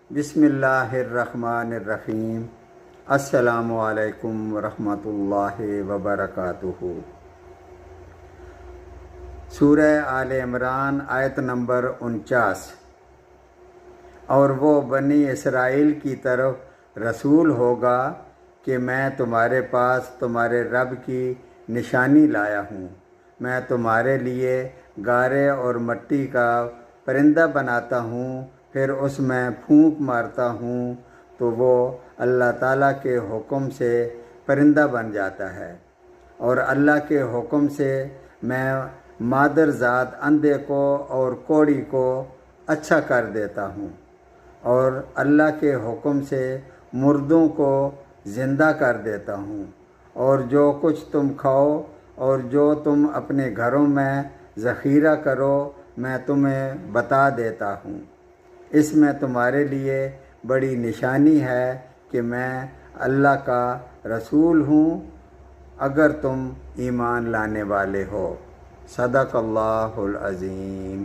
بسم اللہ الرحمن الرحیم۔ السلام علیکم ورحمۃ اللہ وبرکاتہ۔ سورہ آل عمران آیت نمبر 49۔ اور وہ بنی اسرائیل کی طرف رسول ہوگا کہ میں تمہارے پاس تمہارے رب کی نشانی لایا ہوں۔ میں تمہارے لیے گارے اور مٹی کا پرندہ بناتا ہوں، پھر اس میں پھونک مارتا ہوں تو وہ اللہ تعالیٰ کے حکم سے پرندہ بن جاتا ہے، اور اللہ کے حکم سے میں مادر ذات اندھے کو اور کوڑی کو اچھا کر دیتا ہوں، اور اللہ کے حکم سے مردوں کو زندہ کر دیتا ہوں، اور جو کچھ تم کھاؤ اور جو تم اپنے گھروں میں ذخیرہ کرو میں تمہیں بتا دیتا ہوں۔ اس میں تمہارے لیے بڑی نشانی ہے کہ میں اللہ کا رسول ہوں، اگر تم ایمان لانے والے ہو۔ صدق اللہ العظیم۔